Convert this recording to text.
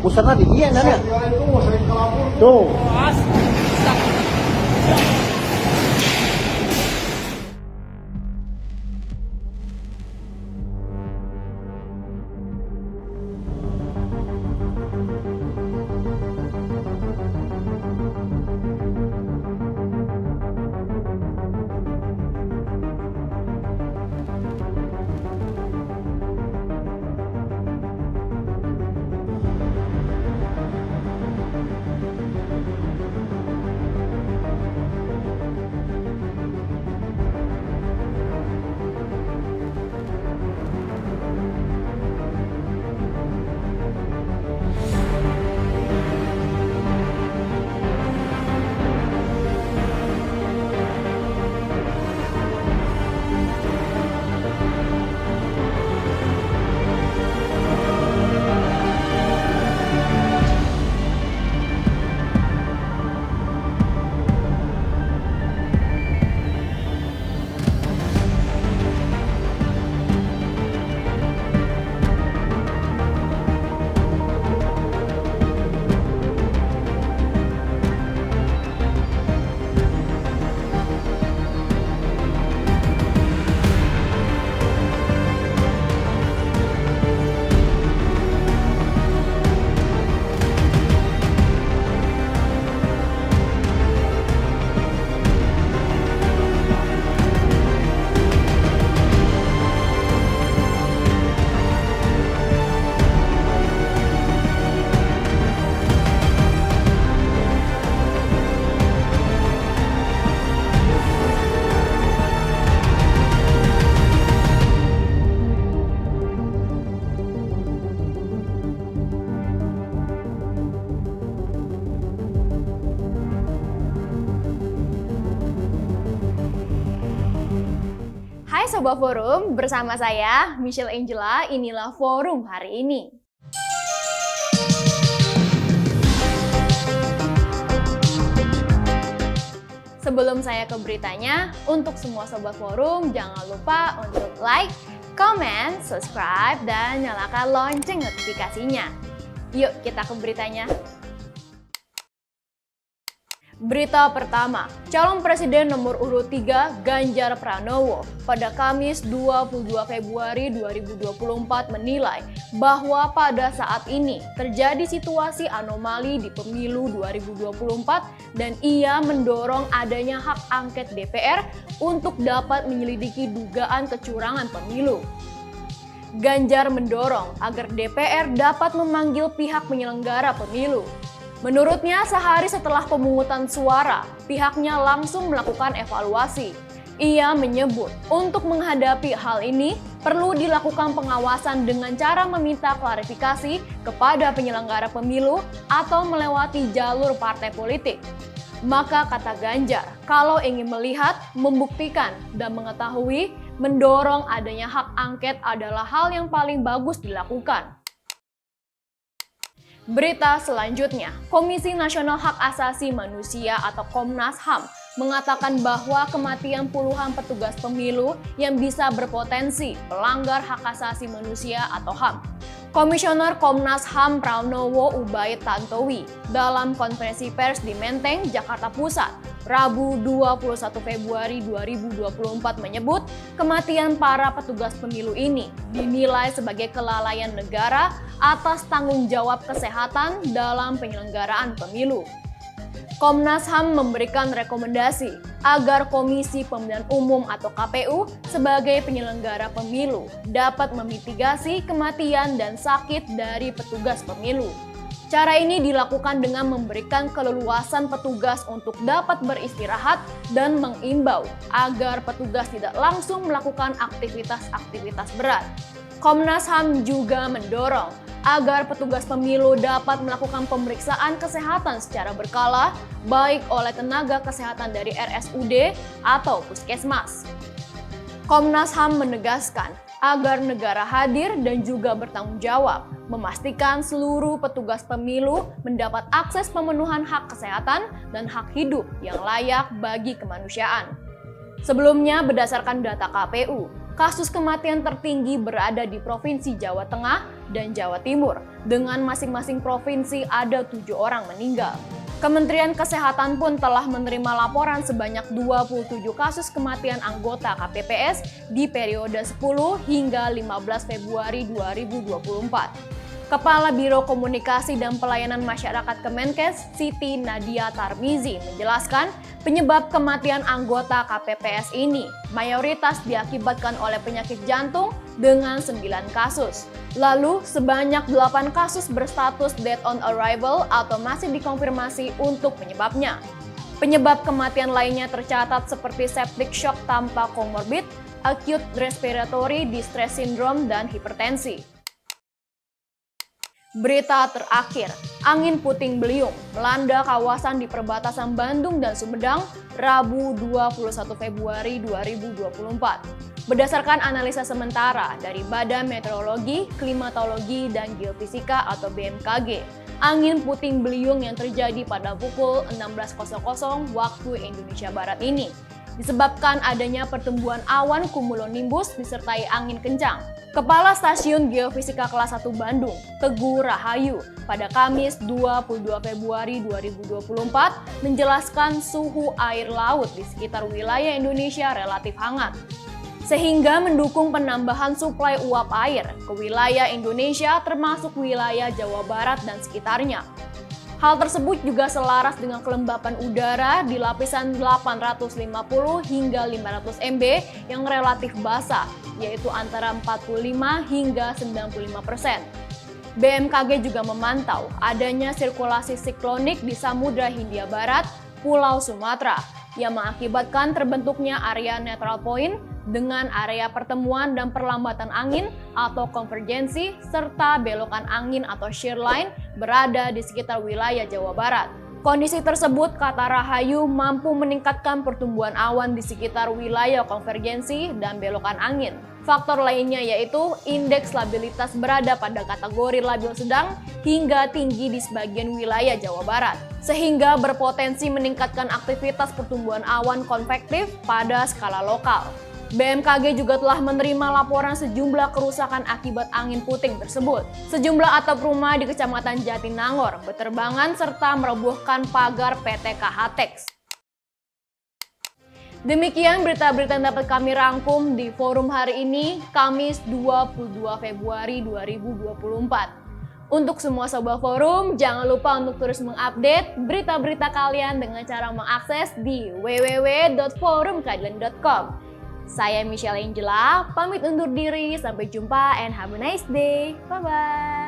Pusatnya di dia, Nana. Tuh. Hai Sobat Forum, bersama saya Michelle Angela, inilah Forum hari ini. Sebelum saya ke beritanya, untuk semua Sobat Forum jangan lupa untuk like, comment, subscribe, dan nyalakan lonceng notifikasinya. Yuk kita ke beritanya. Berita pertama, calon presiden nomor urut 3 Ganjar Pranowo pada Kamis 22 Februari 2024 menilai bahwa pada saat ini terjadi situasi anomali di pemilu 2024 dan ia mendorong adanya hak angket DPR untuk dapat menyelidiki dugaan kecurangan pemilu. Ganjar mendorong agar DPR dapat memanggil pihak penyelenggara pemilu. Menurutnya, sehari setelah pemungutan suara, pihaknya langsung melakukan evaluasi. Ia menyebut untuk menghadapi hal ini perlu dilakukan pengawasan dengan cara meminta klarifikasi kepada penyelenggara pemilu atau melewati jalur partai politik. Maka kata Ganjar, kalau ingin melihat, membuktikan, dan mengetahui, mendorong adanya hak angket adalah hal yang paling bagus dilakukan. Berita selanjutnya, Komisi Nasional Hak Asasi Manusia atau Komnas HAM mengatakan bahwa kematian puluhan petugas pemilu yang bisa berpotensi melanggar hak asasi manusia atau HAM. Komisioner Komnas HAM Pranowo Ubaid Tantowi dalam konferensi pers di Menteng, Jakarta Pusat, Rabu 21 Februari 2024 menyebut kematian para petugas pemilu ini dinilai sebagai kelalaian negara atas tanggung jawab kesehatan dalam penyelenggaraan pemilu. Komnas HAM memberikan rekomendasi agar Komisi Pemilihan Umum atau KPU sebagai penyelenggara pemilu dapat memitigasi kematian dan sakit dari petugas pemilu. Cara ini dilakukan dengan memberikan keleluasan petugas untuk dapat beristirahat dan mengimbau agar petugas tidak langsung melakukan aktivitas-aktivitas berat. Komnas HAM juga mendorong agar petugas pemilu dapat melakukan pemeriksaan kesehatan secara berkala, baik oleh tenaga kesehatan dari RSUD atau puskesmas. Komnas HAM menegaskan agar negara hadir dan juga bertanggung jawab, memastikan seluruh petugas pemilu mendapat akses pemenuhan hak kesehatan dan hak hidup yang layak bagi kemanusiaan. Sebelumnya, berdasarkan data KPU, Kasus kematian tertinggi berada di Provinsi Jawa Tengah dan Jawa Timur, dengan masing-masing provinsi ada 7 orang meninggal. Kementerian Kesehatan pun telah menerima laporan sebanyak 27 kasus kematian anggota KPPS di periode 10 hingga 15 Februari 2024. Kepala Biro Komunikasi dan Pelayanan Masyarakat Kemenkes, Siti Nadia Tarmizi, menjelaskan penyebab kematian anggota KPPS ini mayoritas diakibatkan oleh penyakit jantung dengan 9 kasus. Lalu, sebanyak 8 kasus berstatus dead on arrival atau masih dikonfirmasi untuk penyebabnya. Penyebab kematian lainnya tercatat seperti septic shock tanpa komorbid, acute respiratory distress syndrome, dan hipertensi. Berita terakhir, angin puting beliung melanda kawasan di perbatasan Bandung dan Sumedang Rabu 21 Februari 2024. Berdasarkan analisa sementara dari Badan Meteorologi, Klimatologi, dan Geofisika atau BMKG, angin puting beliung yang terjadi pada pukul 16.00 waktu Indonesia Barat ini disebabkan adanya pertumbuhan awan cumulonimbus disertai angin kencang. Kepala Stasiun Geofisika Kelas 1 Bandung, Teguh Rahayu, pada Kamis 22 Februari 2024 menjelaskan suhu air laut di sekitar wilayah Indonesia relatif hangat, sehingga mendukung penambahan suplai uap air ke wilayah Indonesia termasuk wilayah Jawa Barat dan sekitarnya. Hal tersebut juga selaras dengan kelembapan udara di lapisan 850 hingga 500 MB yang relatif basah, yaitu antara 45 hingga 95%. BMKG juga memantau adanya sirkulasi siklonik di Samudra Hindia Barat, Pulau Sumatera, yang mengakibatkan terbentuknya area neutral point dengan area pertemuan dan perlambatan angin atau konvergensi serta belokan angin atau shear line berada di sekitar wilayah Jawa Barat. Kondisi tersebut, kata Rahayu, mampu meningkatkan pertumbuhan awan di sekitar wilayah konvergensi dan belokan angin. Faktor lainnya yaitu indeks labilitas berada pada kategori labil sedang hingga tinggi di sebagian wilayah Jawa Barat, sehingga berpotensi meningkatkan aktivitas pertumbuhan awan konvektif pada skala lokal. BMKG juga telah menerima laporan sejumlah kerusakan akibat angin puting tersebut. Sejumlah atap rumah di Kecamatan Jatinangor berterbangan serta merobohkan pagar PT KHTEX. Demikian berita-berita yang dapat kami rangkum di forum hari ini, Kamis 22 Februari 2024. Untuk semua sobat forum, jangan lupa untuk terus mengupdate berita-berita kalian dengan cara mengakses di www.forumkeadilan.com. Saya Michelle Angela, pamit undur diri, sampai jumpa and have a nice day. Bye-bye.